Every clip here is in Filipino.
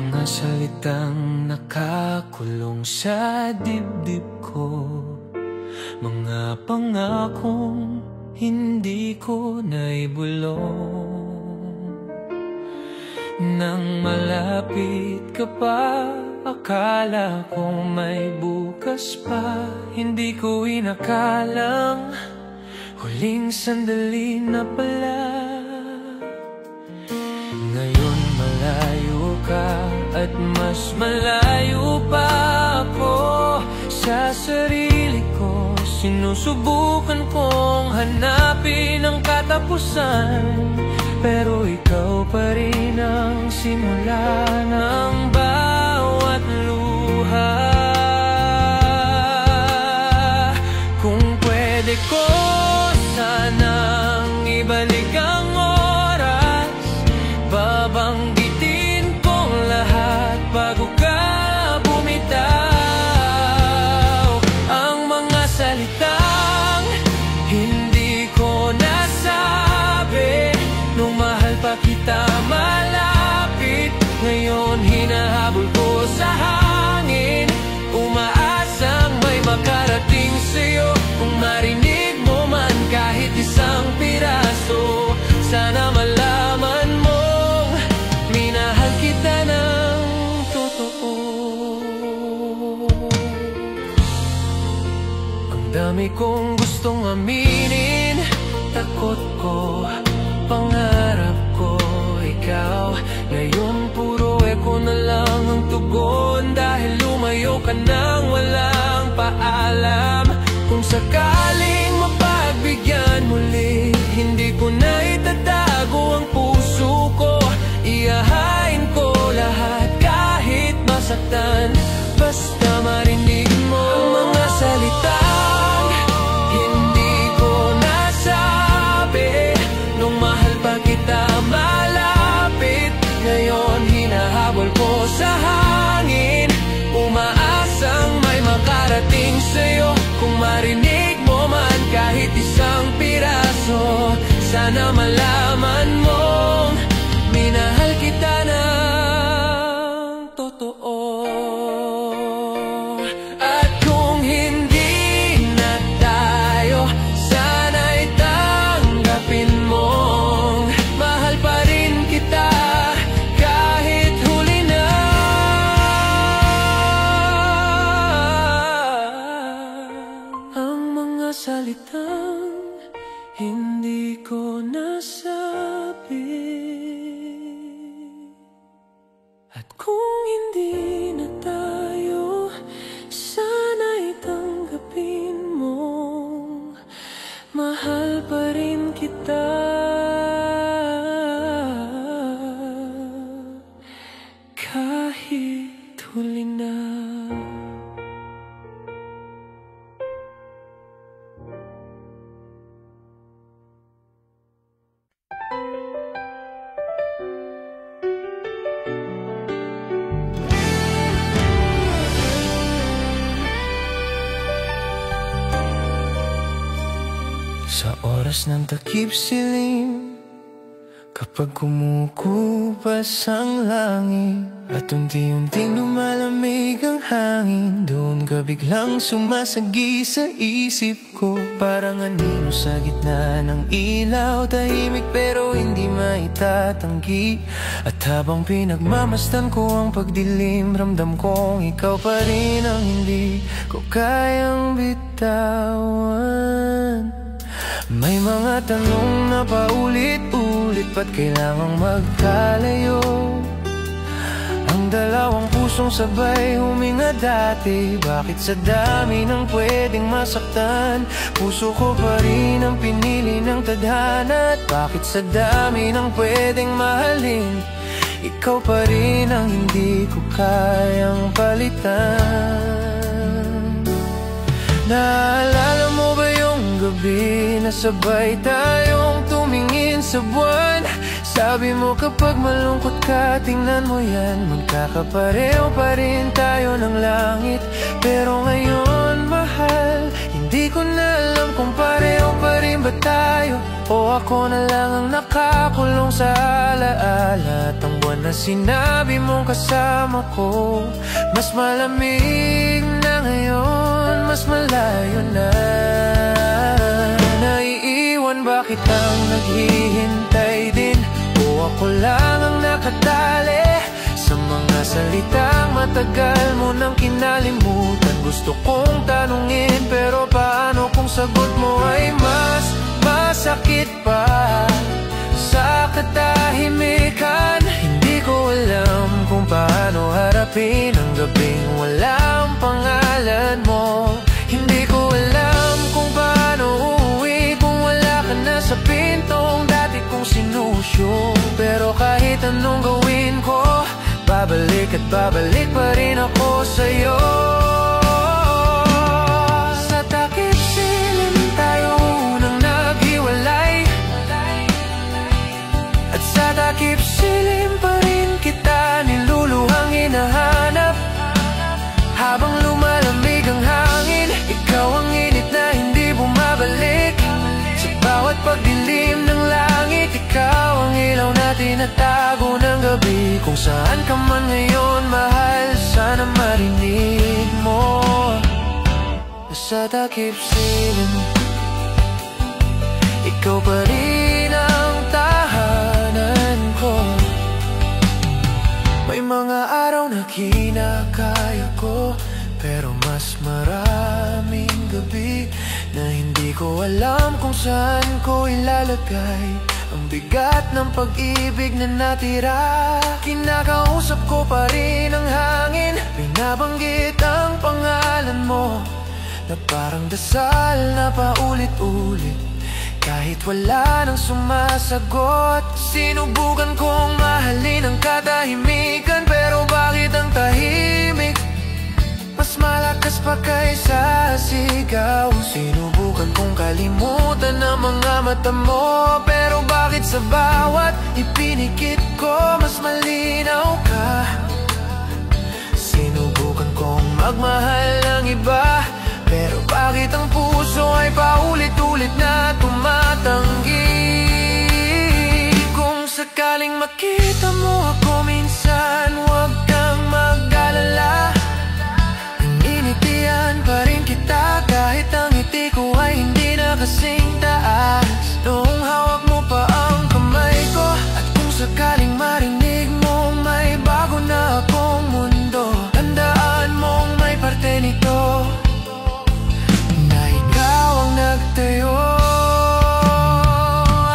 Mga salitang nakakulong sa dibdib ko, mga pangakong hindi ko naibulong. Nang malapit ka pa, akala ko may bukas pa. Hindi ko inakalang huling sandali na pala. Ngayon malayo ka at mas malayo pa ako sa sarili ko. Sinusubukan kong hanapin ang katapusan, pero ikaw pa rin ang simula ng bawat luha. Kung pwede ko sanang ibalik ang oras, babanggitin kong lahat bago ka bumitaw. Ang mga salitang hindi ko nasabi nung mahal pa kita malapit, ngayon hinahabol ko sa hangin. Umaasang may makarating sa'yo. Kung marinig mo man kahit isang piraso, sana malaman mong minahal kita ng totoo. Ang dami kong gustong aminin, takot ko, pangarap ko, ikaw. Ngayon puro eko na lang ang tugon, dahil lumayo ka nang walang paalam. Kung sakaling mapagbigyan muli, hindi ko na itatago ang puso ko. Iyahain ko lahat kahit masaktan, basta marinig mo ang mga salitang hindi ko nasabi nung mahal pa kita malapit, ngayon hinahabol ko sa hangin. Umaasang may makarating sa'yo. Kung marinig mo man kahit isang piraso, sana malaman mong minahal kita ng totoo. At kung hindi na tayo, sana'y tanggapin mong mahal pa rin kita kahit huli na. Ang mga salitang hindi ko nasabi, at kung hindi na tayo, sana'y tanggapin mong mahal pa rin kita kahit huli na. Sa oras ng takip silim, kapag kumukupas ang langit at unti-unting lumalamig ang hangin, doon ka biglang sumasagi sa isip ko. Parang anino sa gitna ng ilaw, tahimik pero hindi maitatanggi. At habang pinagmamasdan ko ang pagdilim, ramdam kong ikaw pa rin ang hindi ko kayang bitawan. May mga tanong na paulit-ulit, ba't kailangang magkalayo? Ang dalawang pusong sabay huminga dati, bakit sa dami ng pwedeng masaktan, puso ko pa rin ang pinili ng tadhana? At bakit sa dami ng pwedeng mahalin, ikaw pa rin ang hindi ko kayang palitan? Naalala mo ba yung gabi na sabay tayong tumingin sa buwan? Sabi mo kapag malungkot ka, tingnan mo yan, magkakapareho pa rin tayo ng langit. Pero ngayon mahal, hindi ko na alam kung pareho pa rin ba tayo. O ako na lang ang nakakulong sa alaala at ang buwan na sinabi mong kasama ko. Mas malamig na ngayon, mas malayo na. Naiiwan ba kitang naghihintay din? O ako lang ang nakatali sa mga salitang matagal mo nang kinalimutan? Gusto kong tanungin pero paano kung sagot mo ay mas masakit pa sa katahimikan? Hindi ko alam kung paano harapin ang gabing walang pangalan mo. Hindi ko alam kung paano uuwi kung wala ka na sa pintong dati kong sinusyo. Pero kahit anong gawin ko, babalik at babalik pa rin ako sa'yo. Sa takip silim tayo nang naghiwalay, at sa takip silim pa rin kita niluluhang hinahanap. Habang lumalamig ang hangin, ikaw ang init na hindi bumabalik. Sa bawat pagdilim ng langit, ikaw ang ilaw na tinatago ng gabi. Kung saan ka man ngayon, mahal, sana marinig mo. Sa takip silim, ikaw pa rin ang tahanan ko. May mga araw na kinakaya ko, pero mas maraming gabi na hindi ko alam kung saan ko ilalagay ang bigat ng pag-ibig na natira. Kinakausap ko pa rin ang hangin, binabanggit ang pangalan mo na parang dasal na paulit-ulit kahit wala nang sumasagot. Sinubukan kong mahalin ang katahimikan, pero bakit ang tahimik mas malakas pa kaysa sigaw? Sinubukan kong kalimutan ang mga mata mo, pero bakit sa bawat ipinikit ko mas malinaw ka? Sinubukan kong magmahal ng iba, pero bakit ang puso ay paulit-ulit na tumatanggi? Kung sakaling makita mo ako minsan, huwag kang mag-alala. Initian pa rin kita kahit ang ngiti ko ay hindi na kasing taas noong hawak mo pa ang kamay ko. At kung sakaling marinig mo may bago na akong mundo, tandaan mong may parte nito na ikaw ang nagtayo.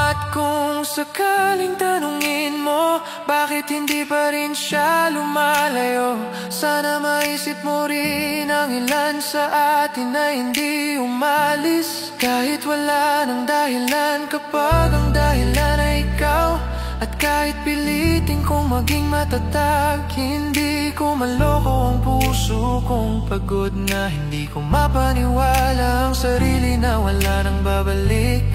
At kung sakaling tanungin mo bakit hindi pa rin siya lumalayo, sana maisip mo rin ang ilan sa atin na hindi umalis kahit wala ng dahilan. Kapag ang dahilan ay ikaw, at kahit pilitin kong maging matatag, hindi ko maloko ang puso kong pagod na hindi ko mapaniwala ang sarili na wala nang babalik.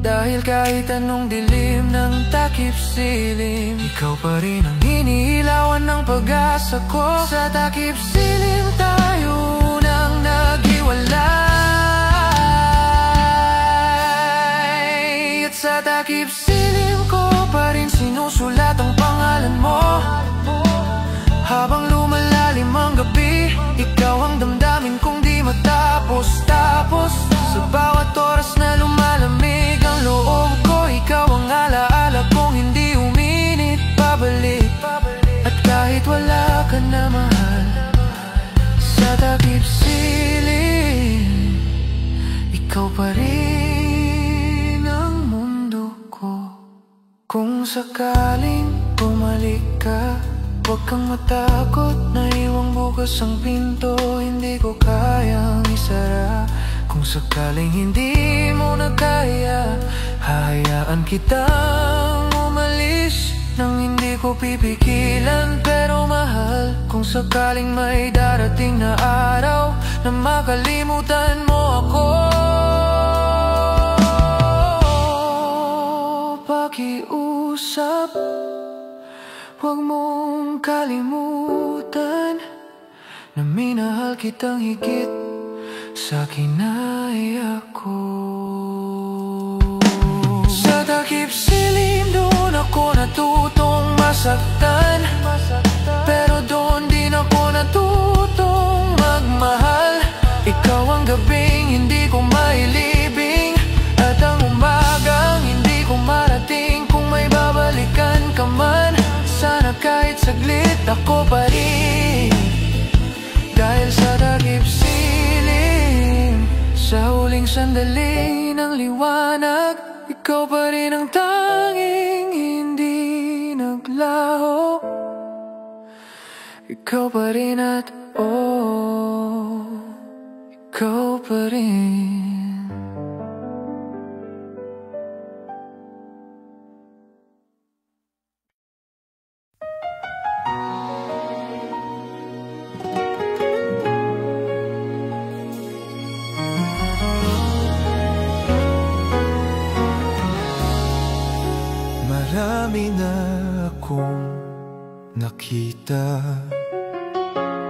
Dahil kahit anong dilim ng takip silim, ikaw pa rin ang iniilawan ng pag-asa ko. Sa takip silim tayo nang naghiwalay, at sa takip silim ko pa rin sinusulat ang pangalan mo. Habang lumalalim ang gabi, ikaw ang damdamin kong di matapos-tapos. Sa bawat oras na lumalamig ang loob ko, ikaw ang alaala kong hindi uminit pabalik. At kahit wala ka na mahal, sa takip silim, ikaw pa rin ang mundo ko. Kung sakaling bumalik ka, huwag kang matakot na iwang bukas ang pinto, hindi ko kayang isara. Kung sakaling hindi mo na kaya, hahayaan kitang umalis nang hindi ko pipigilan. Pero mahal, kung sakaling may darating na araw na makalimutan mo ako, pakiusap, huwag mong kalimutan na minahal kitang higit sa kinaya ko. takip silim, doon ako natutong masaktan. Pero doon din ako natutong magmahal. Ikaw ang gabing hindi ko mailibing, at ang umagang hindi ko marating. Kung may babalikan ka man, sana kahit saglit ako pa rin. Dahil sa takip silim, sa huling sandali ng liwanag, ikaw pa rin ang tanging hindi naglaho. Ikaw pa rin at ikaw pa rin. Marami na akong nakita,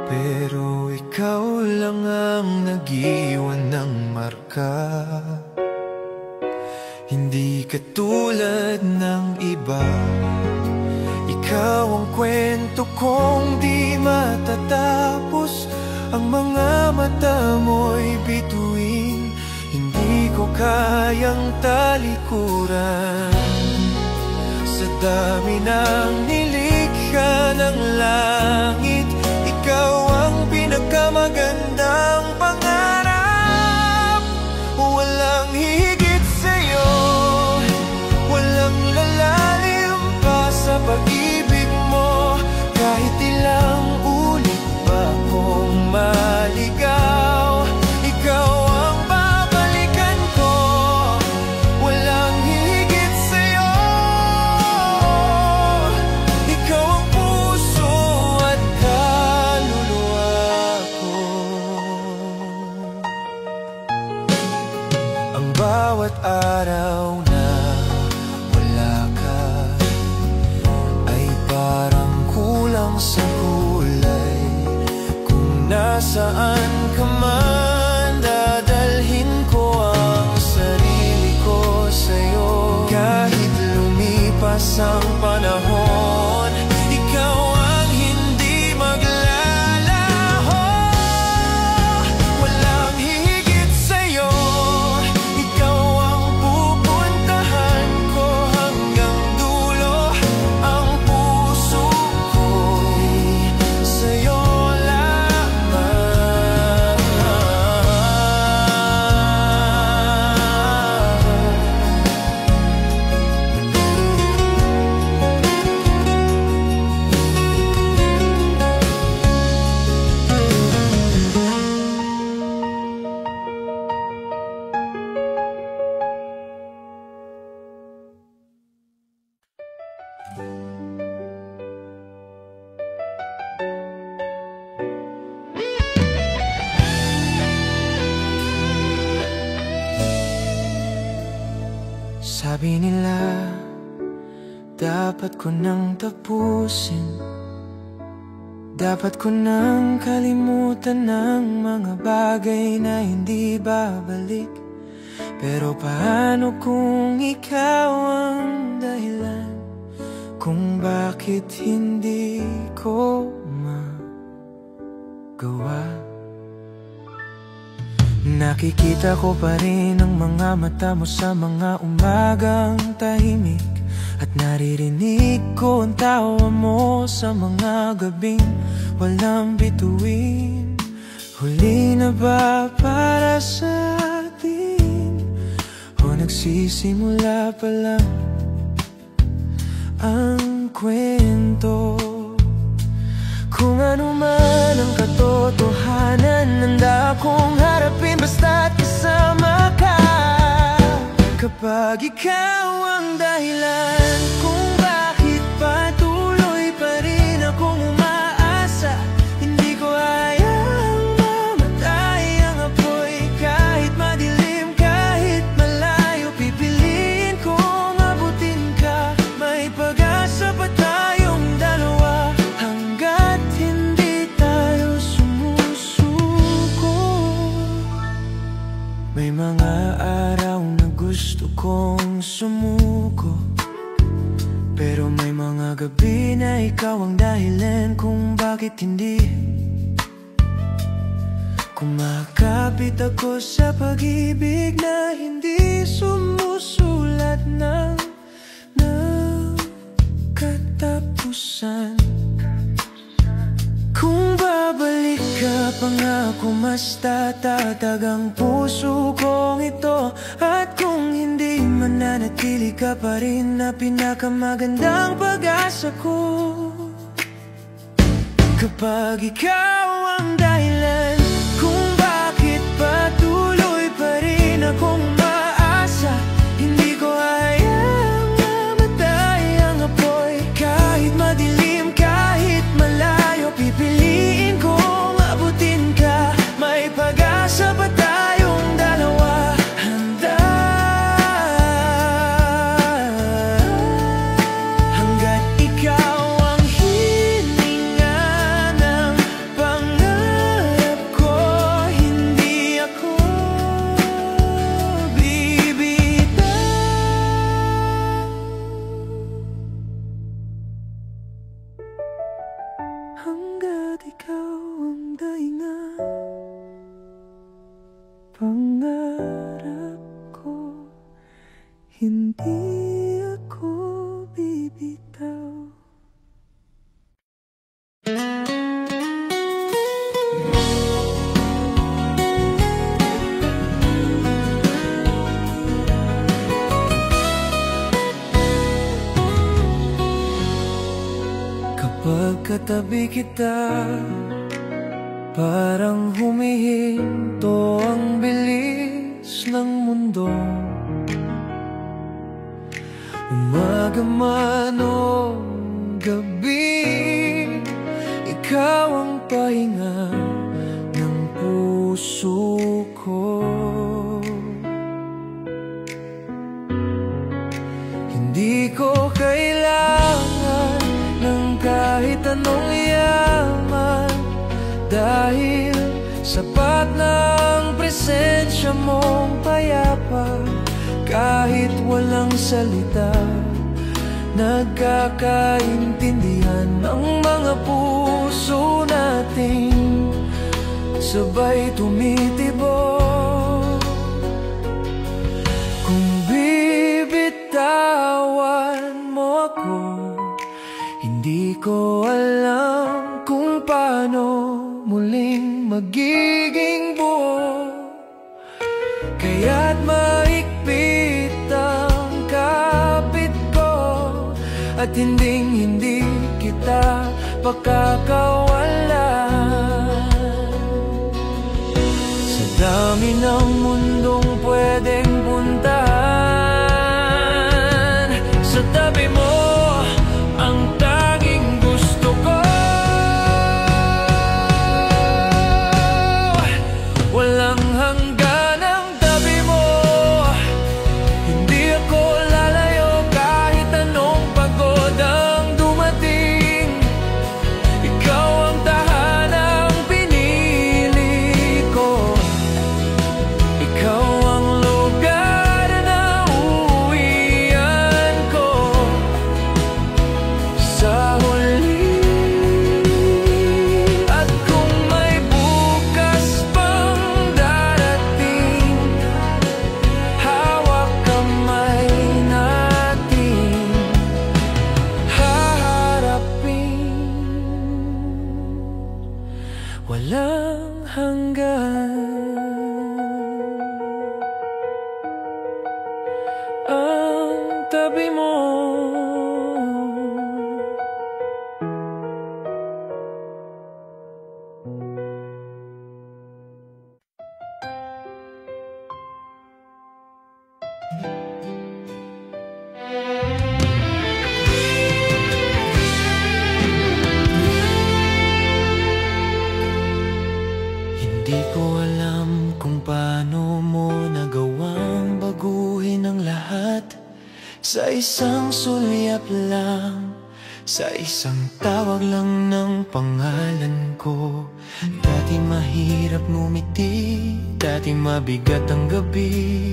pero ikaw lang ang nag-iwan ng marka. Hindi katulad ng iba, ikaw ang kwento kong di matatapos. Ang mga mata mo'y bituin, hindi ko kayang talikuran. Sa dami ng nilikha ng langit, ikaw ang pinakamagandang pangarap. Walang higit sa'yo, walang lalalim pa sa pag-ibig mo. Kahit ilang ulit pa akong maligaw, ikaw ang babalikan ko. Walang higit sa'yo, ikaw ang puso at kaluluwa ko. Ang bawat araw na wala ka ay parang kulang sa kulay. Kung nasaan ka man, dadalhin ko ang sarili ko sa'yo. Kahit lumipas ang panahon, ikaw ang hindi maglalaho. Walang higit sa'yo, ikaw ang pupuntahan ko hanggang dulo. Ang puso ko'y sa'yo lamang. Sabi nila, dapat ko nang tapusin, dapat ko nang kalimutan ng mga bagay na hindi babalik. Pero paano kung ikaw ang dahilan kung bakit hindi ko magawa? Nakikita ko pa rin ang mga mata mo sa mga umagang tahimik, at naririnig ko ang tawa mo sa mga gabing walang bituin. Huli na ba para sa atin, o nagsisimula pa lang ang kwento? Kung ano man ang katotohanan, handa akong harapin basta't kasama ka. Kapag ikaw ang dahilan kung bakit patuloy pa rin akong umaasa, hindi ko hayang mamatay ang apoy. Kahit madilim, kahit malayo, pipiliin kong abutin ka. May pag-asa pa tayong dalawa hanggat hindi tayo sumusuko. May mga araw na gusto kong sumuko, dahilan kung bakit hindi kumakapit ako sa pag-ibig na hindi sumusulat ng katapusan. Kung babalik ka, pangako mas tatatag ang puso kong ito. At kung hindi, mananatili ka pa rin na pinakamagandang pag-asa ko. Kapag ikaw ang dahilan kung bakit patuloy pa rin akong umaasa, hindi ko hayang mamatay ang apoy. Kahit madilim, kahit malayo, pipiliin kong abutin ka. May pag-asa pa tayong dalawa, handa hanggat ikaw ang hininga ng pangarap ko. Hindi ako bibitaw hanggat ikaw ang dahilan. Pangarap ko, hindi ako bibitaw. Kapag katabi kita, parang humihinto ang bilis ng mundo. Umaga man o gabi, ikaw ang pahinga ng puso ko. Hindi ko kailangan ng kahit anong yaman, dahil sapat na ang presensya mong payapa. Kahit walang salita, nagkakaintindihan ang mga puso nating sabay tumitibok. Kung bibitawan mo ako, hindi ko alam kung paano muling magiging buo. Kaya't mahigpit ang kapit ko, at hinding-hindi kita pakakawalan. Sa dami ng mundong pwedeng puntahan, sa tabi mo ang tanging gusto ko. Walang hanggan ang tabi mo, hindi ako lalayo kahit anong pagod ang dumating. Ikaw ang tahanang pinili ko, ikaw ang lugar na uuwian ko sa huli. At kung may bukas pang darating, hawak kamay natin haharapin. Walang hanggan ang tabi mo. Hindi ko alam kung paano mo nagawang baguhin ang lahat sa isang sulyap lang, sa isang tawag lang ng pangalan ko. Dati mahirap ngumiti, dati mabigat ang gabi,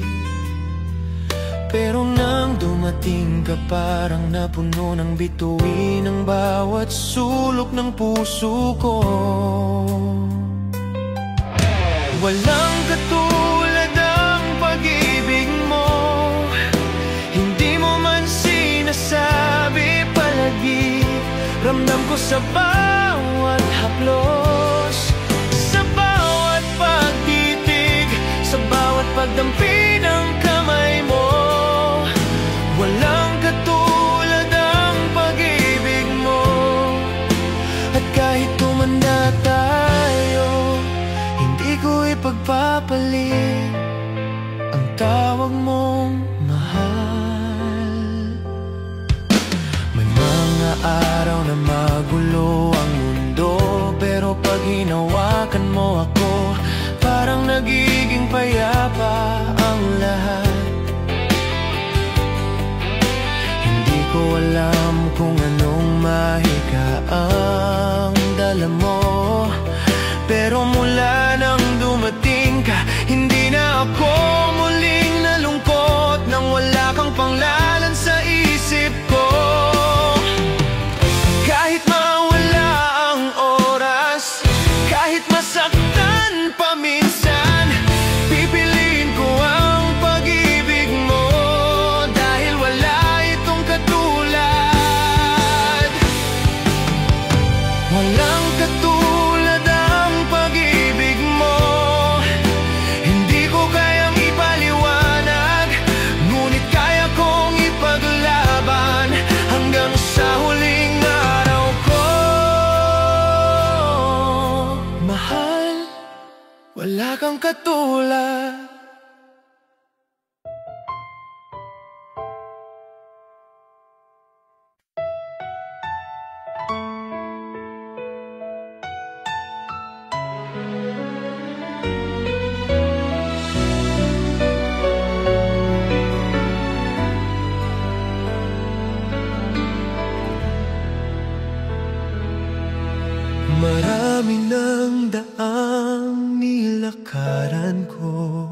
Pero nang dumating ka, parang napuno ng bituin ang bawat sulok ng puso ko. Walang katulad ang pag-ibig mo, hindi mo man sinasabi palagi. Ramdam ko sa bawat haplos, sa bawat pagtitig, sa bawat pagdampi ng kamay mo. Walang katulad ang pag-ibig mo. At kahit tumanda tayo, hindi ko ipagpapalit ang tawag mong mahal. May mga araw na magulo ang mundo, pero pag hinawakan mo ako, parang nagiging payapa ang lahat. Hindi ko alam kung anong mahika ang dala mo, pero mula nang dumating ka, hindi na ako muling nalungkot nang wala kang panglalan sa isip ko. Kahit mawala ang oras, kahit masaktan pa minsan, pipiliin ko ang pag-ibig mo, dahil wala itong katulad. Walang katulad ang pag-ibig mo. Hindi ko kayang ipaliwanag, ngunit kaya kong ipaglaban hanggang sa huling araw ko. Mahal, wala kang katulad. Marami ng daang nilakaran ko,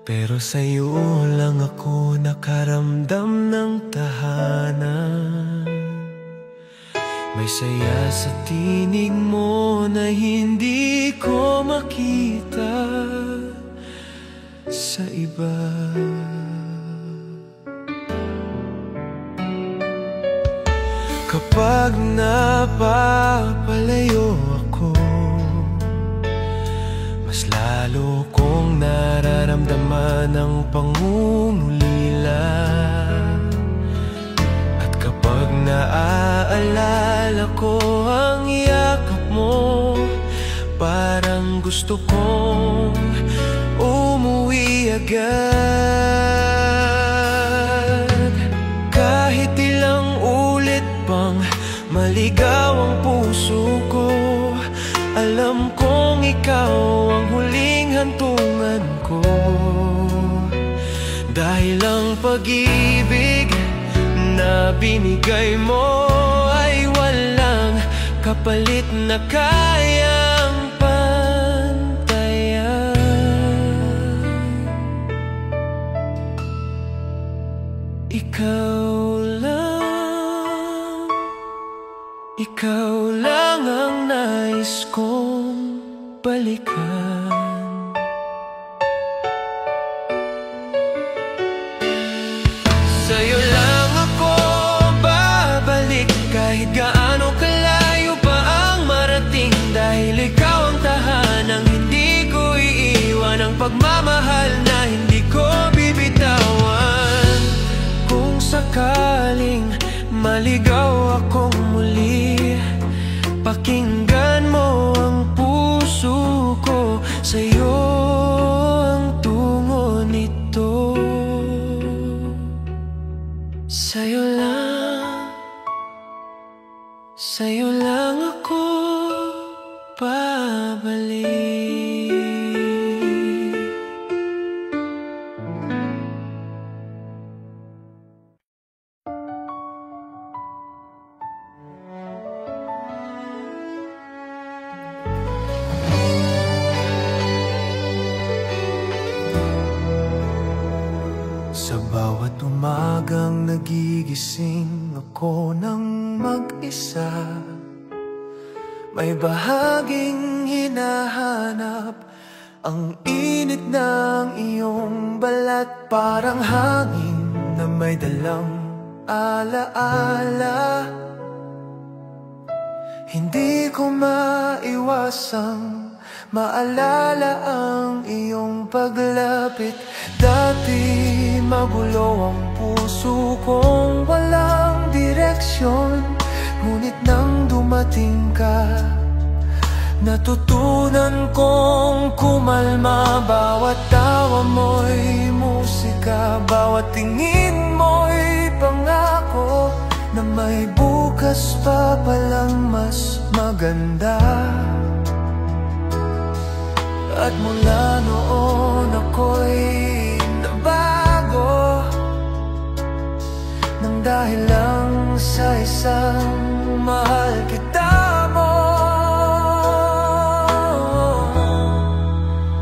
pero sa'yo lang ako nakaramdam ng tahanan. May saya sa tinig mo na hindi ko makita sa iba. Kapag napapalayo ako, mas lalo kong nararamdaman ang pangungulila. At kapag naaalala ko ang yakap mo, parang gusto kong umuwi agad. Kahit ilang ulit pang maligaw ang puso ko, alam kong ikaw ang huling hantungan ko. Dahil ang pag-ibig na binigay mo ay walang kapalit na kayang pantayan. Ikaw lang ang nais kong balikan. Sa'yo lang ako babalik, kahit gaano kalayo pa ang marating. Dahil ikaw ang tahanang hindi ko iiwan, ang pagmamahal na hindi ko bibitawan. Kung sakaling maligaw akong muli, pakinggan mo ang puso ko, sa'yo ang tungo nito. Sa'yo lang ako babalik. Bawat umagang nagigising ako ng mag-isa, may bahaging hinahanap ang init ng iyong balat. Parang hangin na may dalang alaala. Hindi ko maiwasang maalala ang iyong paglapit. Dati magulo ang puso kong walang direksyon, ngunit nang dumating ka, natutunan kong kumalma. Bawat tawa mo'y musika, bawat tingin mo'y pangako na may bukas pa palang mas maganda. At mula noon ako'y nabago, nang dahil lang sa isang mahal kita mo.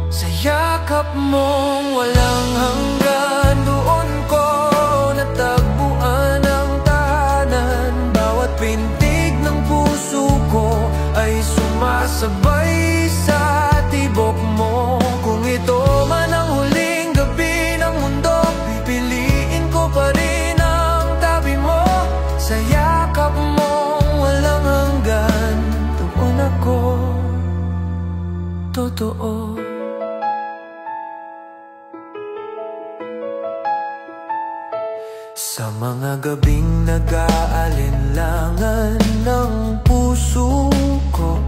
Sa yakap mong walang hanggan, doon ko natagpuan ang tahanan. Bawat pintig ng puso ko ay sumasabay sa tibok mo. Kung ito man ang huling gabi ng mundo, pipiliin ko pa rin ang tabi mo. Sa yakap mong walang hanggan, doon ako totoo. Sa mga gabing nag-aalinlangan ng puso ko,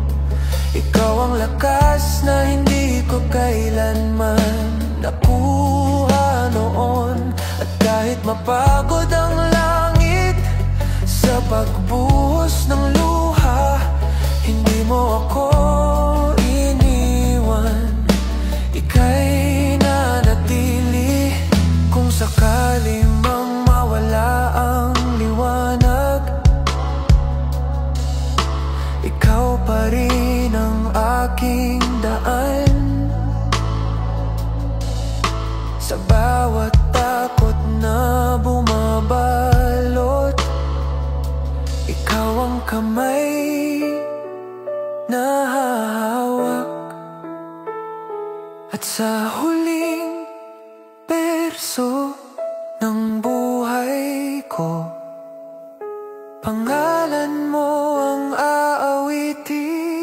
ikaw ang lakas na hindi ko kailanman nakuha noon. At kahit mapagod ang langit sa pagbuhos ng luha, hindi mo ako iniwan, ika'y nanatili. Kung sakali mang mawala ang liwanag, ikaw pa rin ang aking daan. Sa bawat takot na bumabalot, ikaw ang kamay na hahawak. At sa huling berso ng buhay ko, pangalan mo ang aawitin.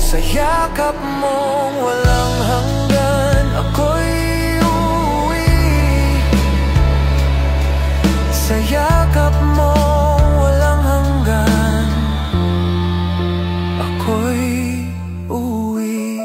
Sa yakap mong walang hanggan, ako'y uuwi. Sa yakap mong walang hanggan, ako'y uuwi.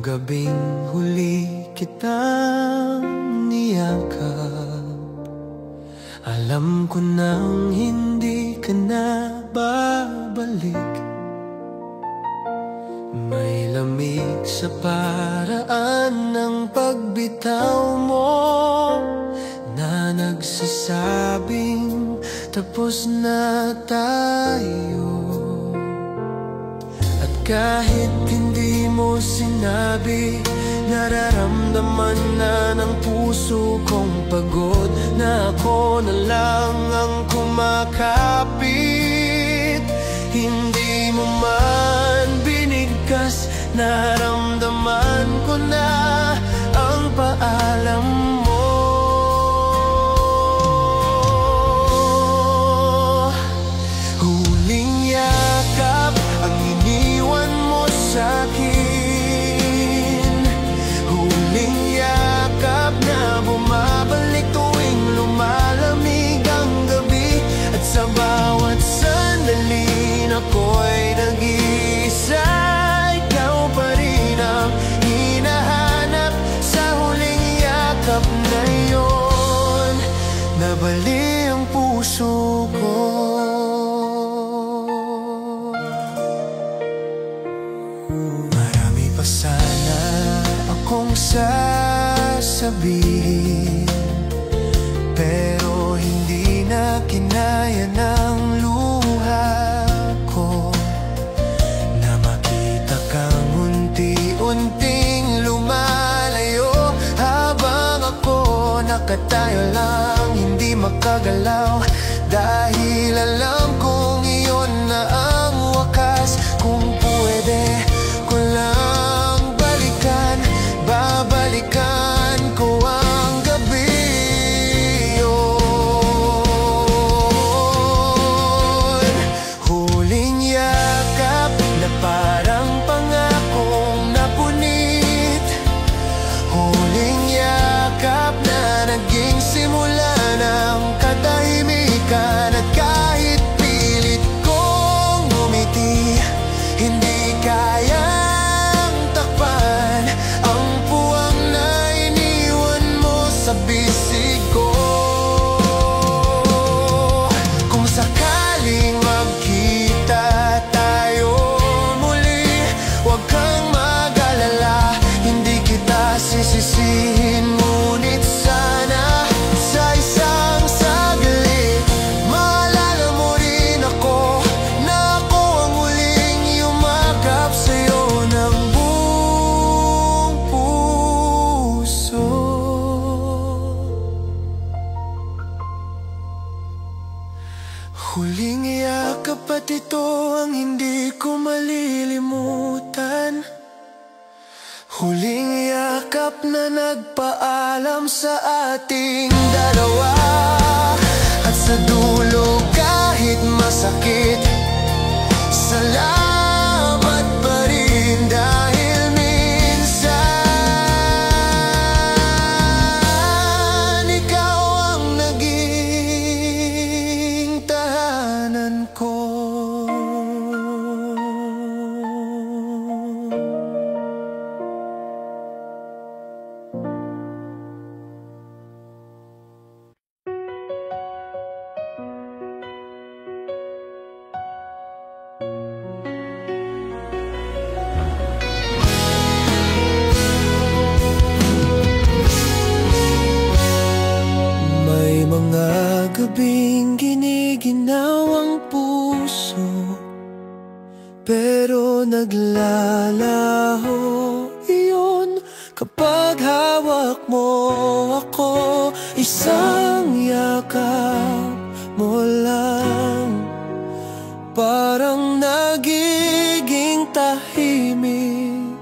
Gabing huli kitang niyakap, alam ko nang hindi ka na babalik. May lamig sa paraan ng pagbitaw mo na nagsasabing tapos na tayo. At kahit hindi mo sinabi, nararamdaman na ng puso kong pagod, na ako na lang ang kumakapit. Hindi mo man binigkas, naramdaman ko na ang paalam mo. Huling yakap ang iniwan mo sa'kin, huling yakap na bumabalik tuwing lumalamig ang gabi. At sa bawat sandali ako'y nag-iisa, ikaw pa rin. sabihin, pero hindi na kinaya ng luha ko na makita kang unti-unting lumalayo, habang ako nakatayo lang, hindi makagalaw, dahil alam kong iyon na ang wakas. Kung pwede ko lang balikan, babalikan ko ang gabi yun. Huling yakap na parang pangakong napunit, huling yakap na naging simula ng katahimikan. At kahit pilit kong ngumiti, hindi kayang takpan ang puwang na iniwan mo sa bisig ko. Kung sakaling magkita tayo muli, huwag kang mag-alala, hindi kita sisisihin. Ngunit sana sa isang saglit, maalala mo rin ako, na ako ang huling yumakap sa'yo ng buong puso. Huling yakap at ito ang hindi ko malilimutan, huling yakap na nagpaalam sa ating dalawa. At sa dulo kahit masakit, salamat pa rin, dahil minsan ikaw ang naging tahanan ko. May mga gabing giniginaw ang puso, pero naglalaho iyon kapag hawak mo ako. Isang yakap mo lang, parang nagiging tahimik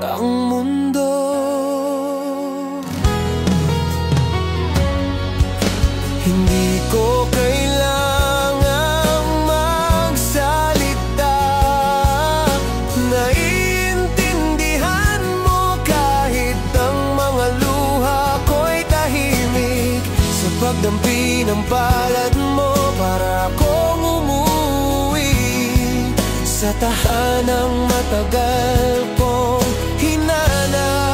ang mundo. Hindi ko kailangang magsalita, naiintindihan mo kahit ang mga luha ko'y tahimik. Sa pagdampi ng palad mo, para akong umuwi sa tahanang matagal kong hinanap.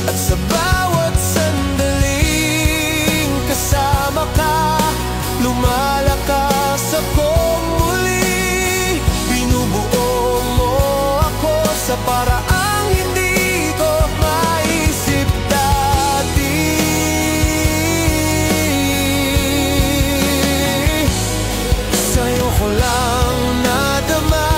At sa bawat sandaling kasama ka, lumalakas akong muli. Binubuo mo ako sa paraang hindi ko maisip dati. Sa'yo ko lang nadama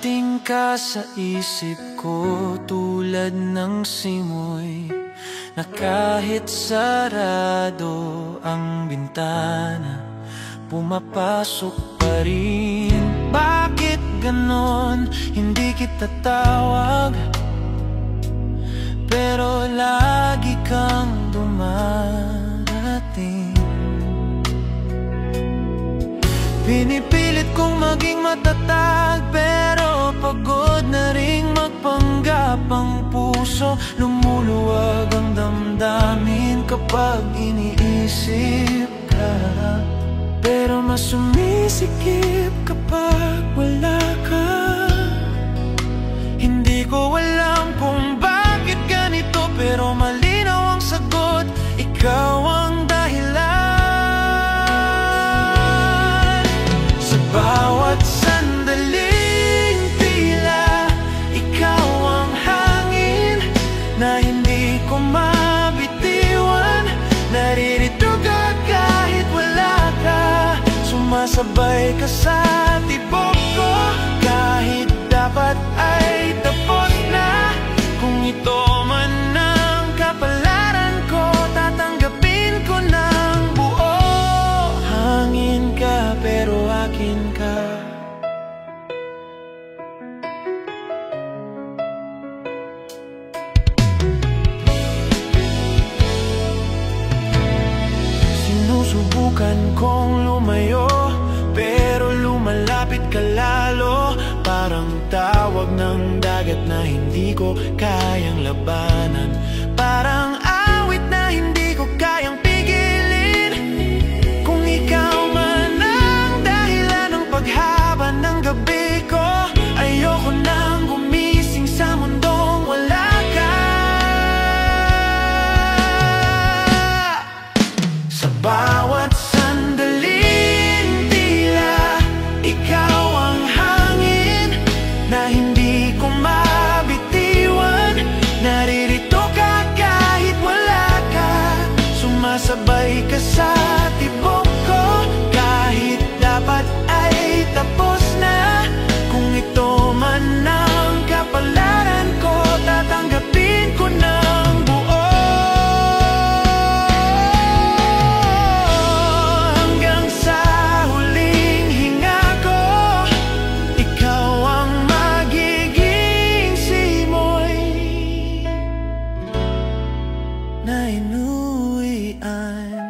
Dumarating ka sa isip ko tulad ng simoy, na kahit sarado ang bintana, pumapasok pa rin. Bakit ganon? Hindi kita tawag, pero lagi kang dumarating. Pinipilit kong maging matatag, pero pagod na ring magpanggap ang puso. Lumuluwag ang damdamin kapag iniisip ka, pero mas sumisikip kapag wala ka. Hindi ko alam kung bakit ganito, pero malinaw ang sagot, ikaw ang dahilan. Bawat sandaling tila ikaw ang hangin na hindi ko mabitiwan. Naririto ka kahit wala ka, sumasabay ka sa tibok ko. Kahit dapat ay tapos na, kung ito man ang kapalaran ko, tatanggapin ko ng buo. Hangin ka pero akin ka. Sinusubukan kong lumayo, pero lumalapit ka lalo. Parang tawag ng dagat na hindi ko kayang labanan, parang awit na hindi ko kayang pigilin. Kung ikaw man ang dahilan ng paghaba ng gabi ko, ayoko nang gumising sa mundong wala ka. Sa bawat sandaling tila ikaw ang hangin na hindi ko mabitiwan. Naririto ka kahit wala ka, sumasabay ka sa tibok ko. Kahit dapat ay tapos na, kung ito man ang kapalaran ko, tatanggapin ko ng buo. Hanggang sa huling hinga ko, ikaw ang magiging simoy na inuwian.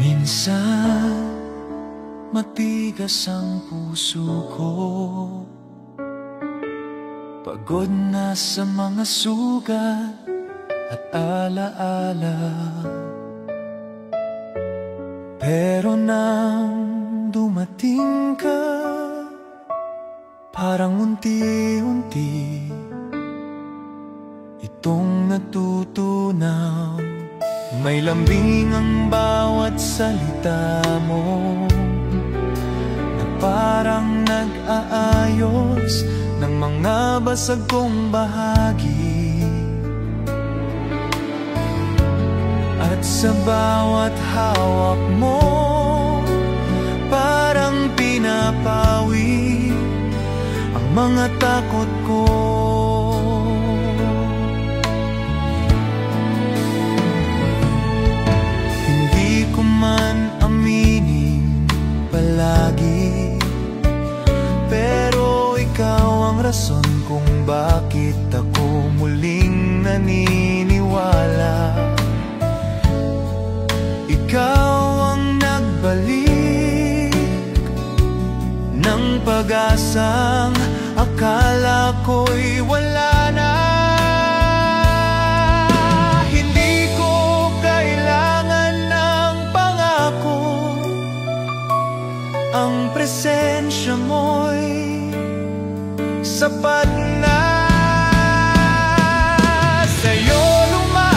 Minsan matigas ang puso ko, pagod na sa mga sugat at alaala. Pero nang dumating ka, parang unti-unti itong natutunaw. May lambing ang bawat salita mo, na parang nag-aayos ng mga basag kong bahagi. At sa bawat hawak mo, parang pinapawi ang mga takot ko. Hindi ko man aminin palagi, pero ikaw ang rason kung bakit ako muling naniniwala. Ikaw ang nagbalik ng pag-asang akala ko'y wala na. Hindi ko kailangan ng pangako, ang presensya mo'y sapat na. Sa'yo lumayo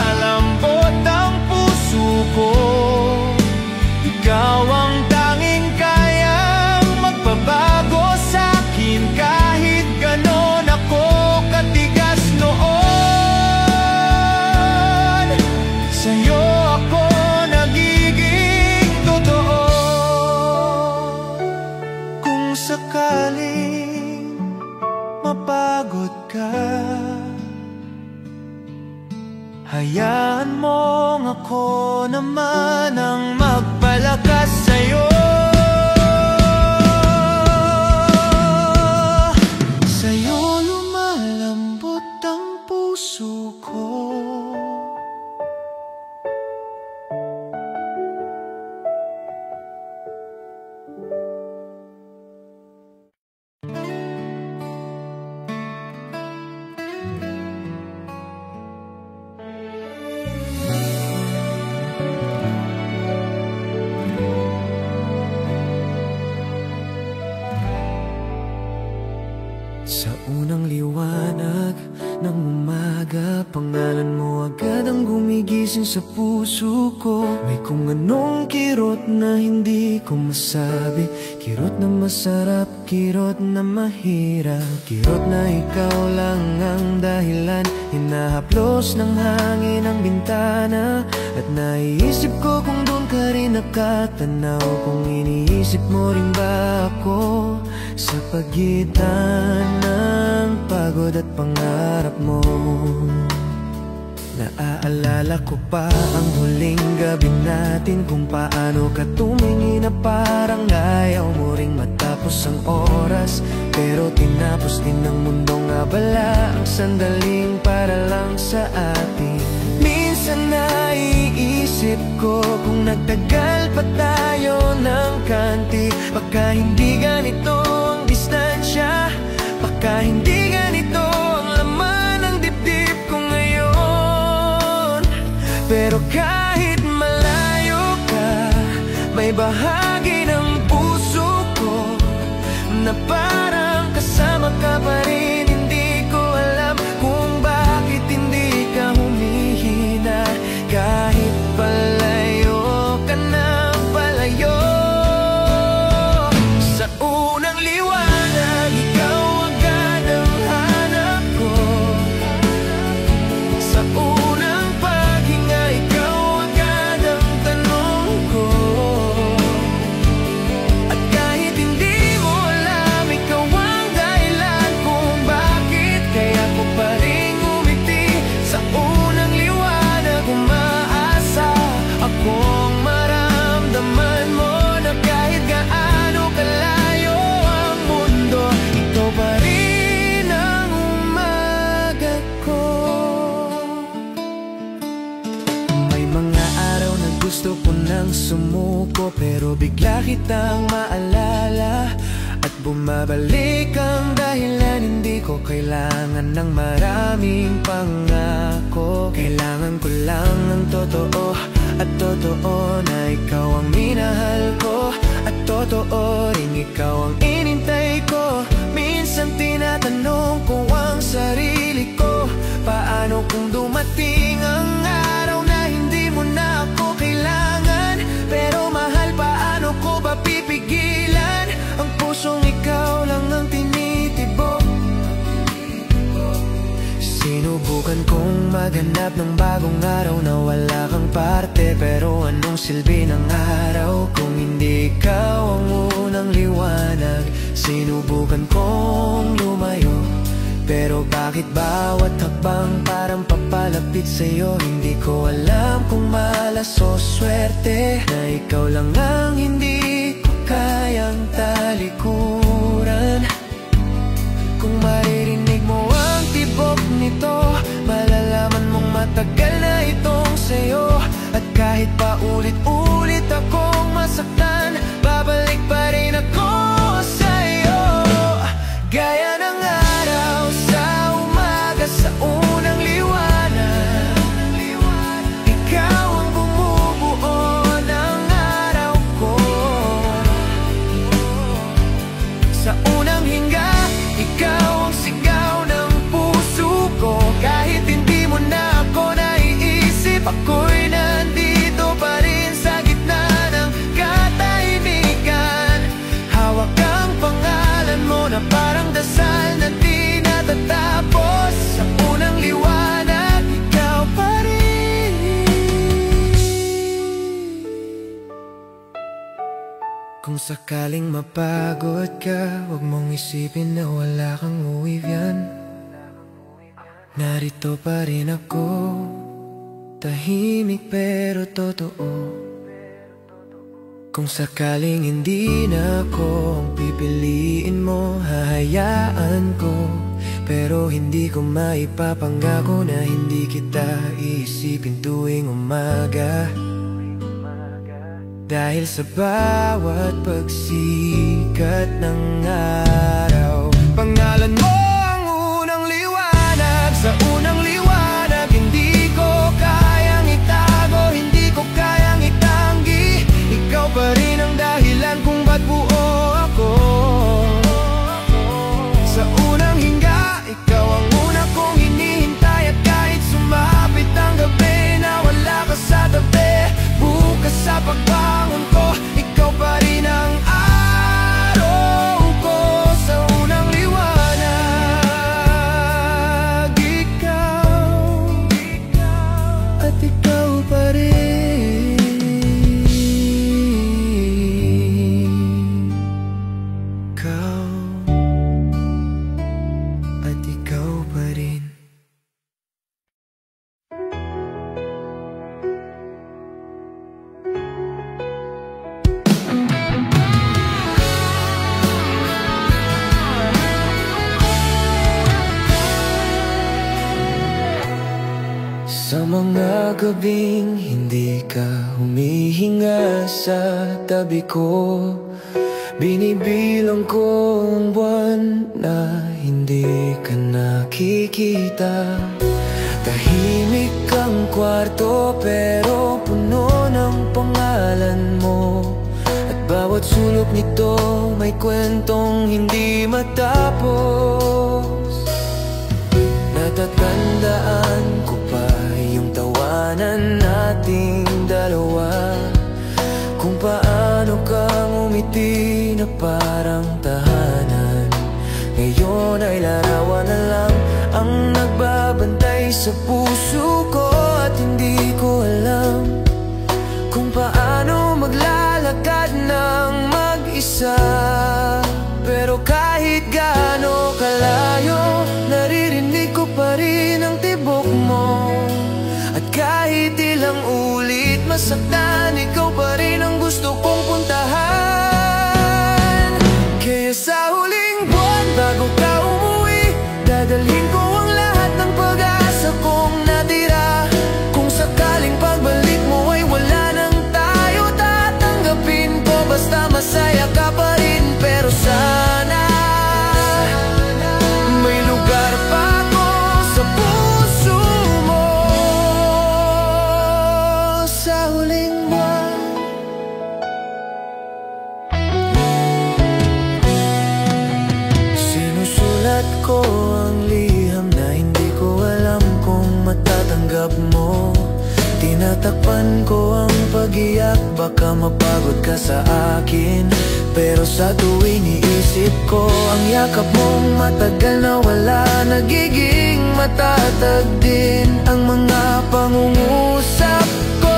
Hayaan mong ako naman ang magpalakas sa'yo. Sa'yo lumalambot ang puso ko. Sa unang liwanag ng umaga, pangalan mo agad ang gumigising sa puso ko. May kung anong kirot na hindi ko masabi, kirot na masarap, kirot na mahirap, kirot na ikaw lang ang dahilan. Hinahaplos ng hangin ang bintana, at naiisip ko kung doon ka rin nakatanaw, kung iniisip mo rin ba ako sa pagitan ng pagod at pangarap mo. Naaalala ko pa ang huling gabi natin, kung paano ka tumingin na parang ayaw mo ring matapos ang oras. Pero tinapos din ng mundong abala ang sandaling para lang sa atin. Minsan naiisip ko kung nagtagal pa tayo ng kanti, baka hindi ganito ang distansya, baka hindi ganito ang laman ng dibdib ko ngayon. Pero kahit malayo ka, may bahagi ng puso ko na parang kasama ka pa rin. Hindi ko alam kung bakit hindi ka humihina, kahit palayo ka ng palayo. Sa unang liwanag, ikaw agad ang hanap ko. Sa unang paghinga, ikaw agad ang tanong ko. At kahit hindi mo alam, ikaw ang dahilan kung bakit kaya ko pa rin ngumiti. Sa unang liwanag, umaasa akong maramdaman mo na kahit gaano kalayo ang mundo, ikaw pa rin ang umaga ko. May mga araw na gusto ko nang sumuko, pero bigla kitang maalala at bumabalik ang dahilan. Hindi ko kailangan ng maraming pangako, kailangan ko lang ang totoo. At totoo na ikaw ang minahal ko, at totoo rin ikaw ang inintay ko. Minsan tinatanong ko ang sarili ko, paano kung dumating ang araw na hindi mo na ako kailangan? Pero mahal, paano ko ba pipigilan ang pusong ikaw lang ang tinitibok? Sinubukan kong maghanap ng bagong araw na wala kang parte, pero anong silbi ng araw kung hindi ikaw ang unang liwanag? Sinubukan kong lumayo, pero bakit bawat hakbang parang papalapit sa'yo? Hindi ko alam kung malas o swerte na ikaw lang ang hindi ko kayang talikuran. Kung maririnig mo ang tibok nito, malalaman mong matagal na itong sa'yo. At kahit pa ulit-ulit akong masaktan, babalik pa rin ako sa'yo. Gaya ng araw sa umaga, sa unang liwanag, ikaw ang bumubuo ng araw ko. Sa unang hinga, ikaw ang sigaw ng puso ko. Kahit hindi mo na ako naiisip, ako'y nandito pa rin sa gitna ng katahimikan. Hawak ang pangalan mo na parang dasal na di natatapos. Sa unang liwanag, ikaw pa rin. Kung sakaling mapagod ka, huwag mong isipin na wala kang uwian. Narito pa rin ako tahimik pero totoo. Kung sakaling hindi na ako ang pipiliin mo, hahayaan ko. Pero hindi ko maipapangako na hindi kita iisipin tuwing umaga. Dahil sa bawat pagsikat ng araw, pangalan mo ang unang liwanag. Sa unang liwanag, hindi ko kayang itago, hindi ko kayang itanggi. Ikaw pa rin ang dahilan kung ba't buo ako. Sa unang hinga, ikaw ang una kong hinihintay. At kahit sumapit ang gabi na wala ka sa tabi, bukas sa pagbangon ko, ikaw pa rin ang araw ko. Sa unang liwanag, ikaw at ikaw pa rin. Ikaw at ikaw pa rin. Sa mga gabing hindi ka humihinga sa tabi ko, binibilang ko ang buwan na hindi ka nakikita. Tahimik ang kwarto pero puno ng pangalan mo. At bawat sulok nito may kwentong hindi matapos. Natatandaan ko pa yung tawanan nating dalawa, kung paano kang umiti na parang tahanan. Ngayon ay larawan na lang ang nagbabantay sa puso ko. At hindi ko alam kung paano maglalakad ng mag-isa. Pero kahit gaano kalayo, naririnig ko pa rin ang tibok mo. At kahit ilang ulit masaktan, ikaw pa rin ang gusto kong puntahan. Kaya sa huling buwan bago ka umuwi, dadalhin ko ang lahat ng pag-asa kong natira. Kung sakaling pagbalik mo ay wala nang tayo, tatanggapin ko basta masaya ka pa rin. Pero sana may lugar pa ako sa puso mo. Sa huling buwan, sinusulat ko ang liham na hindi ko alam kung matatanggap mo. Tinatakpan ko ang pag-iyak, baka mapagod ka sa akin. Pero sa tuwing iisip ko ang yakap mong matagal na wala, nagiging matatag din ang mga pangungusap ko.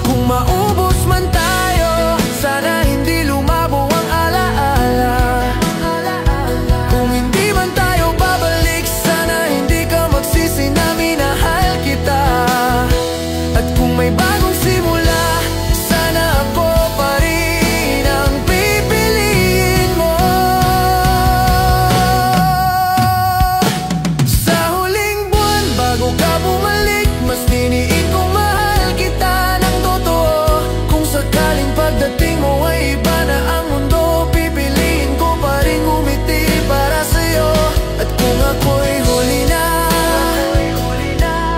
Kung maubos man tayo, sana hindi lumabo ang alaala. Kung hindi man tayo babalik, sana hindi ka magsisi na minahal kita. At kung may bagong simula, sana ako pa rin ang pipiliin mo. Sa huling buwan bago ka bumalik, mas diniin kong mahal kita ng totoo. Kung sakaling pagdating mo ay iba na ang mundo, pipiliin ko pa rin umiti para sa'yo. At kung ako'y huli na,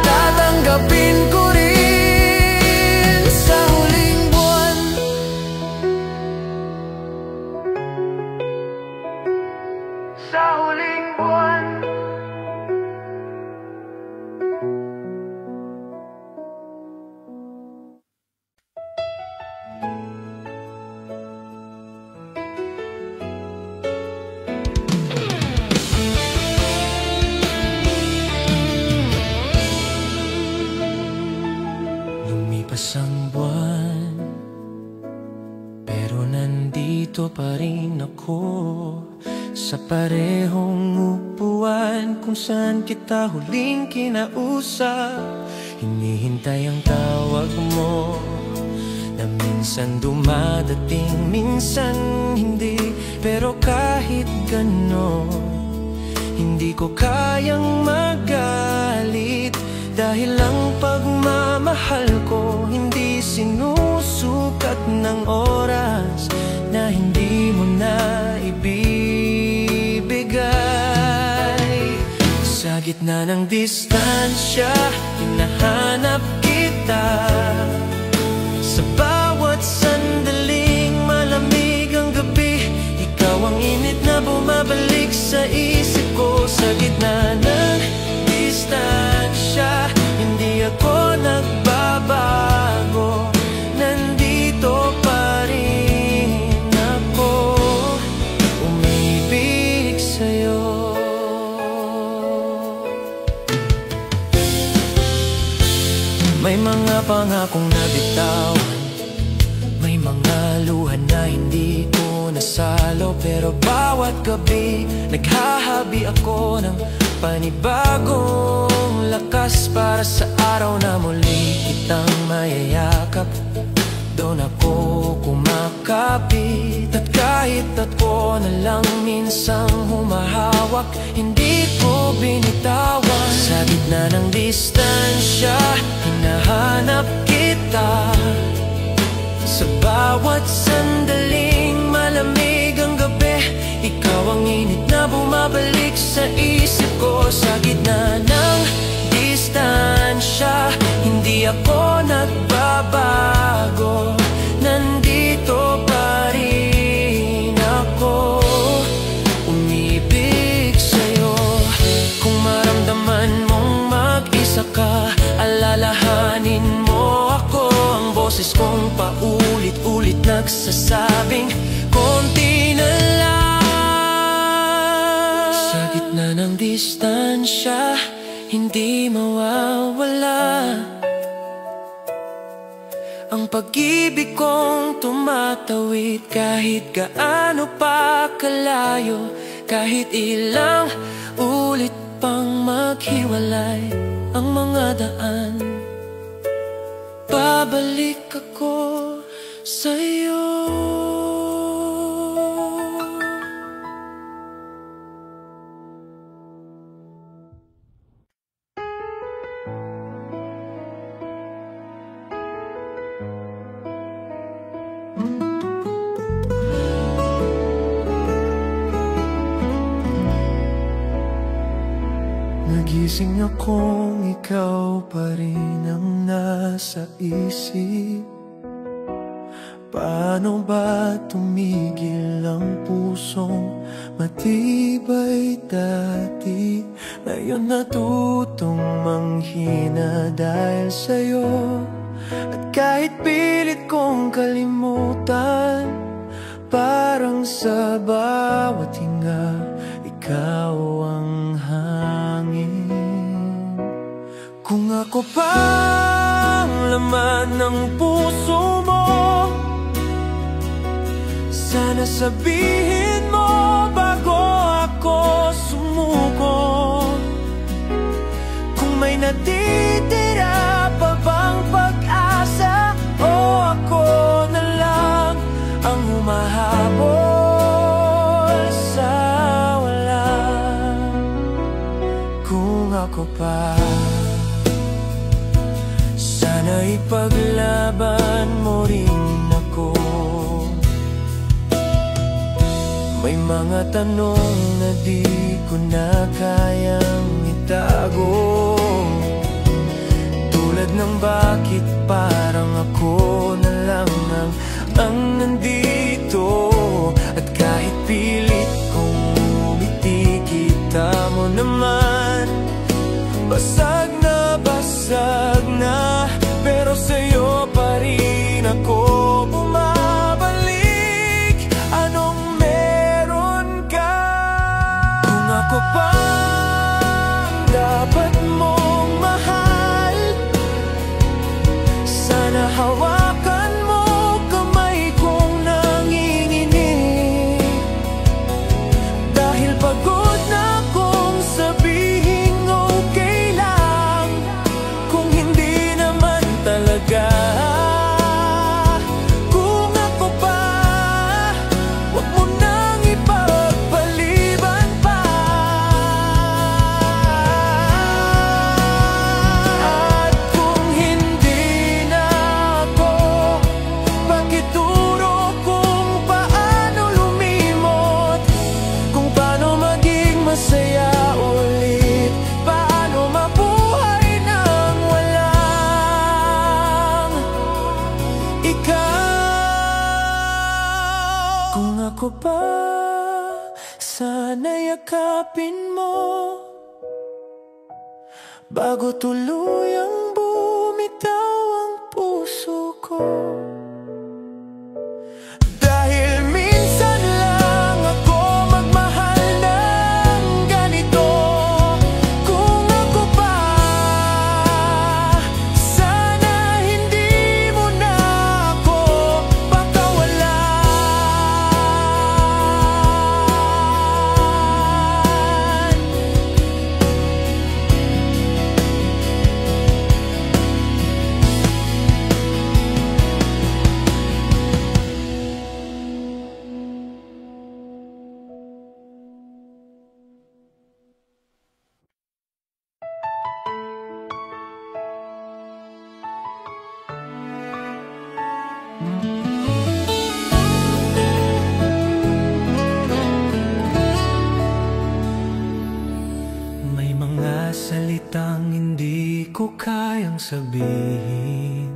tatanggapin ko rin. Sa huling buwan, sa huling buwan, lumipas ang buwan, pero nandito pa rin ako. sa parehong upuan kung saan kita huling kinausap. Hinihintay ang tawag mo na minsan dumadating, minsan hindi. Pero kahit ganon, hindi ko kayang magalit, dahil ang pagmamahal ko hindi sinusukat ng oras na hindi mo na ibibigay. Sa gitna ng distansya, hinahanap kita. Sa bawat sandaling malamig ang gabi, ikaw ang init na bumabalik sa isip ko. Sa gitna ng distansya, hindi ako nagbabago. Nandito pa rin ako, umibig sa'yo. May mga pangakong nabitawan, may mga luha na hindi ko nasalo. Pero bawat gabi naghahabi ako ng panibagong lakas para sa araw na muli kitang mayayakap. Doon ako kumakapit, at kahit ako na lang minsang humahawak, hindi ko binitawan. Sa gitna ng distansya, hinahanap kita. Sa bawat sandaling malamig ang gabi, ikaw ang init na bumabalik sa isip ko. Sa gitna ng distansya, hindi ako nagbabago. Nandito pa rin ako, umibig sa'yo. Kung maramdaman mong mag-isa ka, alalahanin mo ako. Ang boses kong paulit-ulit nagsasabing konti na lang. Sa gitna ng distansya, hindi mawawala ang pag-ibig kong tumatawid. Kahit gaano pa kalayo, kahit ilang ulit pang maghiwalay ang mga daan, babalik ako sa'yo. Nagising akong ikaw pa rin ang nasa isip. Paano ba tumigil ang pusong matibay dati? Ngayon natutong manghina dahil sa'yo. At kahit pilit kong kalimutan, parang sa bawat hinga, ikaw ang hangin. Kung ako pa ang laman ng puso mo, sana sabihin mo bago ako sumuko. Kung may natitira pa bang pag-asa, o ako na lang ang humahabol sa wala. Kung ako pa, sana ipaglaban mo rin ako. May mga tanong na di ko na kayang itago, tulad ng bakit parang ako na lang ang nandito. At kahit pilit kong umiti, kita mo naman basag na, pero sa'yo pa rin ako bumabalik. Anong meron ka? Kung ako pa dapat mong mahal, sana hawakan mo kamay kong nanginginig. Dahil bago tuluyang bumitaw ang puso ko. Dahil minsan lang ako magmahal ng ganito. Kung ako pa, sana hindi mo na ako pakawalan. May mga salitang hindi ko kayang sabihin,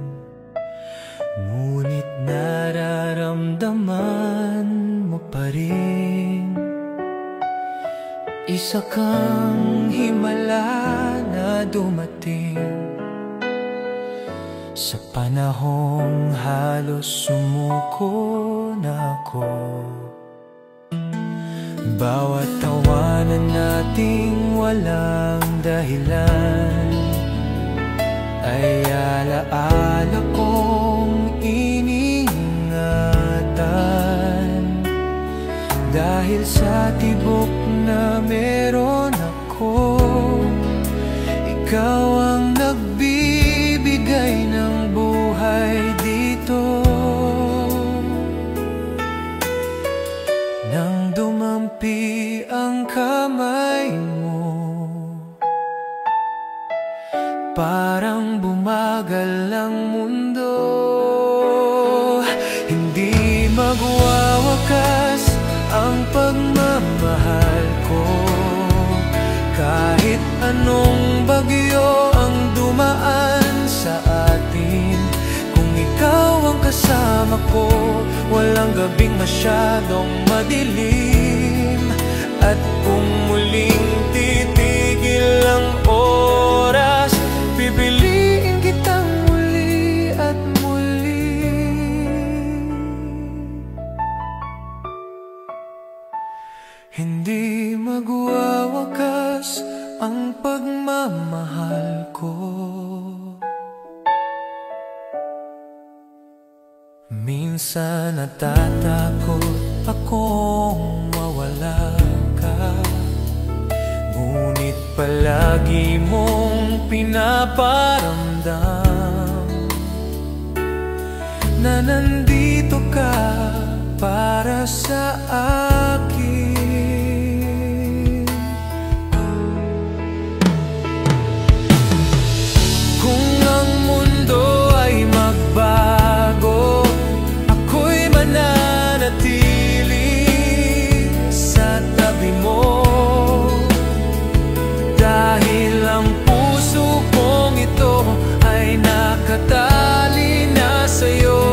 ngunit nararamdaman mo pa rin. Isa kang himala na dumating sa panahong halos sumuko na ako. Bawat tawanan nating walang dahilan ay alaala kong iniingatan. Dahil sa tibok na meron ako, ikaw ang nagbibigay ng buhay dito. Nang dumampi ang kamay mo, parang bumagal ang mundo. Hindi magwawakas ang pagmamahal ko, kahit anong bagyo ang dumaan sa atin. Kung ikaw ang kasama ko, walang gabing masyadong madilim. At kung muling titigil ang oras, pipiliin kitang muli at muli. Hindi magwawakas ang pagmamahal ko. Minsan natatakot akong mawala ka, ngunit palagi mong pinaparamdam na nandito ka para sa akin. Kung ang mundo ay magbago, ako'y mananatili sa tabi mo. Dahil ang puso kong ito ay nakatali na sa'yo.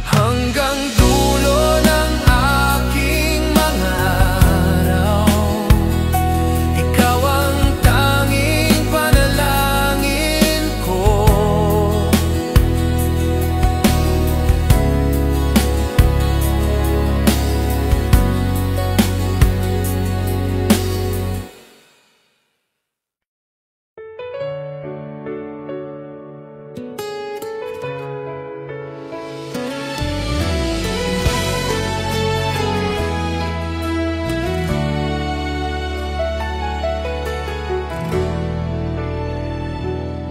Hanggang dulo ng aking mga araw, ikaw ang tanging panalangin ko.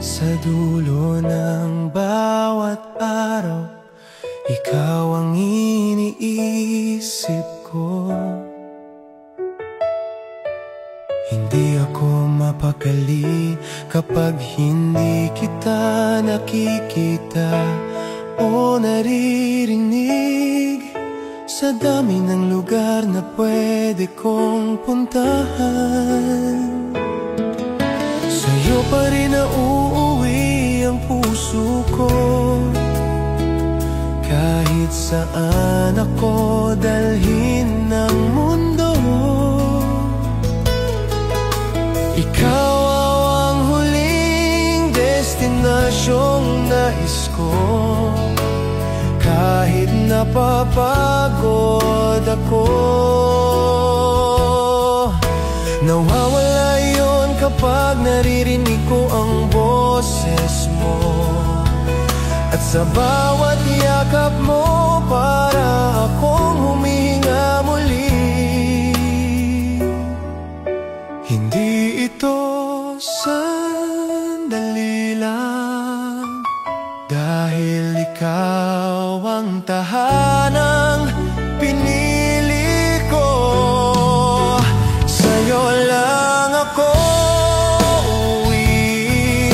Sa dulo ng bawat araw, ikaw ang iniisip ko. Hindi ako mapakali kapag hindi kita nakikita o naririnig. Sa dami ng lugar na pwede kong puntahan, sa'yo pa rin nauuwi ang puso ko. Kahit saan ako dalhin napapagod ako. Nawawala yun kapag naririnig ko ang boses mo, at sa bawat yakap mo para akong huminga muli. Hindi ito sandali lang, dahil ikaw ang tahanang pinili ko. Sa'yo lang ako uuwi,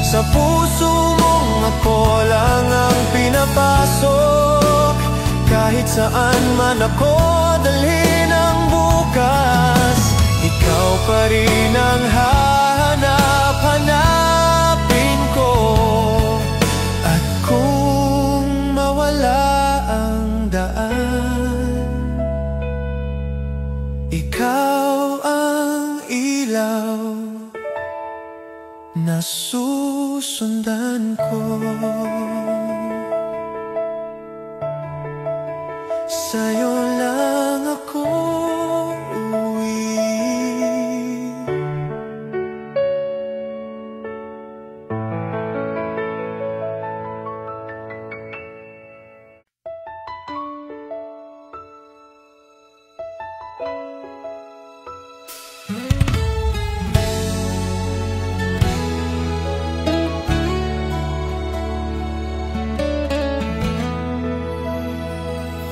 sa puso mong ako lang ang pinapasok. Kahit saan man ako dalhin ang bukas, ikaw pa rin ang hahanap-hanapin ko. At kung mawala ang daan, ikaw ang ilaw na susundan ko. Sa'yo lang ako uuwi.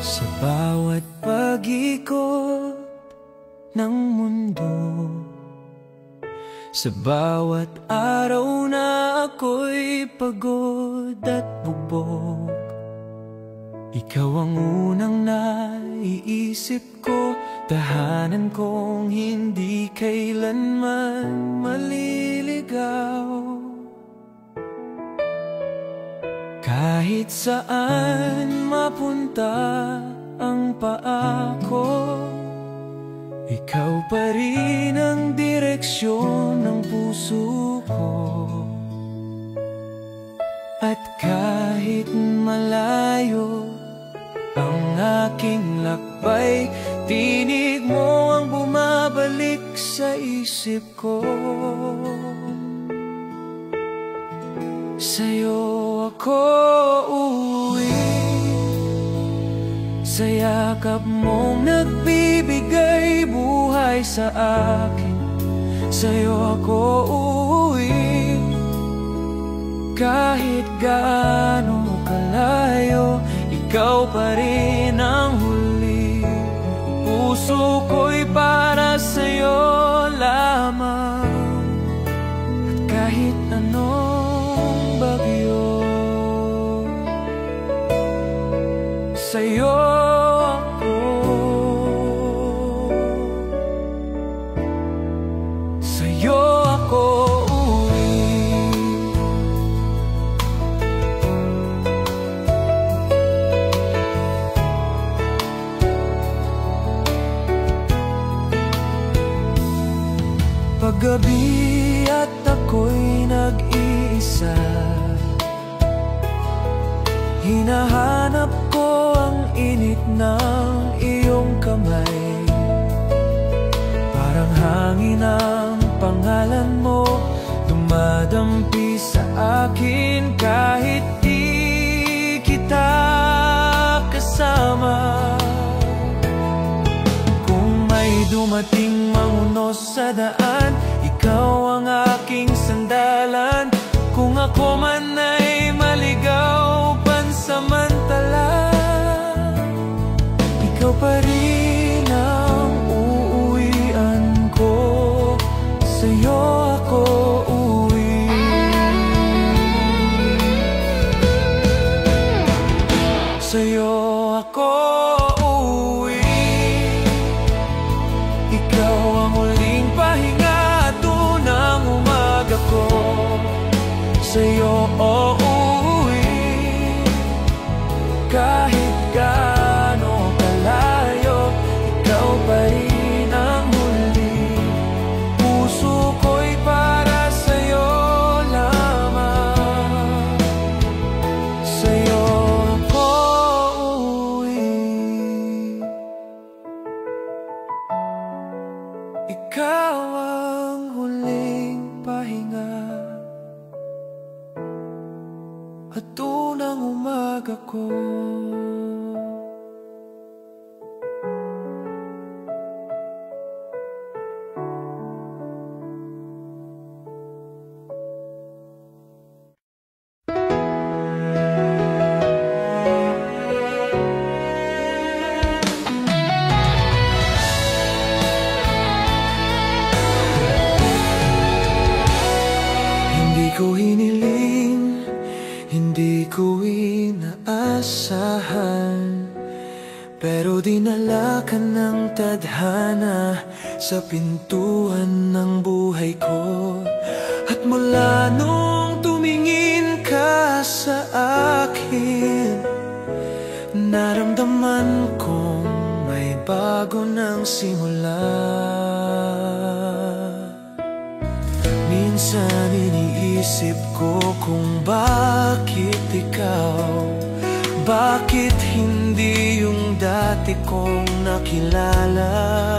Sa bawat pag-ikot ng mundo, sa bawat araw na ako'y pagod at bugbog, ikaw ang unang naiisip ko, tahanan kong hindi kailanman maliligaw. Kahit saan mapunta ang paa ko, ikaw pa rin ang direksyon ng puso ko. At kahit malayo ang aking lakbay, tinig mo ang bumabalik sa isip ko. Sa'yo ako uuwi, sa yakap mong nagbibigay buhay sa akin. Sa'yo ako uuwi, kahit gaano kalayo, ikaw pa rin ang huli. Puso ko'y para sa'yo lamang, at kahit anong bagyo, sa'yo ako, sa'yo ako uuwi. Paggabi at ako'y nag-iisa, hinahanap ko ang init ng iyong kamay. Parang hangin ang pangalan mo, dumadampi sa akin kahit di kita kasama. Kung may dumating mangunos sa daan, ikaw ang aking sandalan. Kung ako man ay maligaw pansamantala, ikaw pa rin ang uuwian ko. Sa'yo ako uuwi. Sa'yo ako uuwi. Ikaw ang huling pahinga at unang umaga ko. Sa'yo uuwi, kahit gaano kalayo, ikaw ang huling pahinga at unang umaga ko. Hindi ko hiniling, hindi ko inaasahan, pero dinala ka ng tadhana sa pintuan ng buhay ko. At mula nung tumingin ka sa akin, naramdaman kong may bago ng simula. Minsan iniisip ko kung bakit ikaw, bakit hindi yung dati kong nakilala.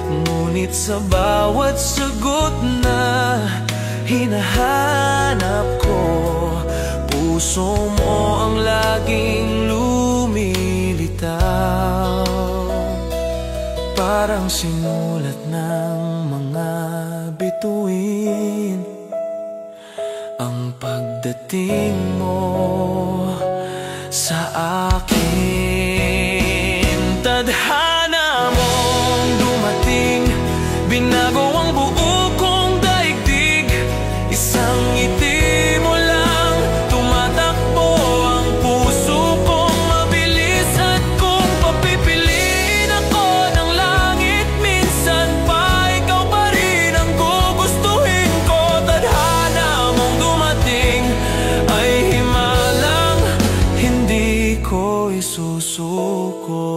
Ngunit sa bawat sagot na hinahanap ko, puso mo ang laging lumilitaw. Parang sinulat ng mga bituin ang pagdating mo sa akin. Tadhana mong dumating, binago ang buo kong daigdig. Isang ngiti mo lang, tumatakbo ang puso kong mabilis. At kung papipiliin ako ng langit, minsan pa ikaw pa rin ang gugustuhin ko. Tadhana mong dumating ay himalang hindi ko isusuko.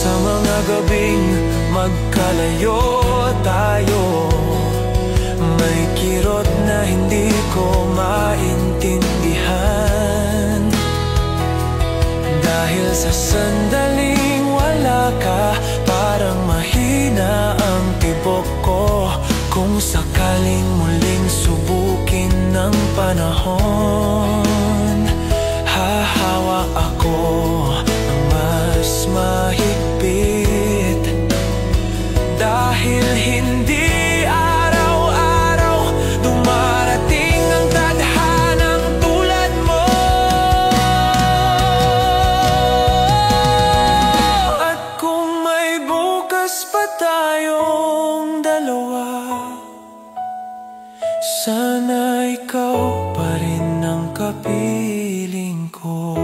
Sa mga gabing magkalayo tayo, may kirot na hindi ko maintindihan. Dahil sa sandaling wala ka, parang mahina ang tibok ko. Kung sakaling muling subukin ng panahon, hahawa ako ng mas mahigpit. Dahil hindi araw-araw dumarating ang tadhanang tulad mo. At kung may bukas pa tayong dalawa, sana ikaw pa rin ang kapiling ko.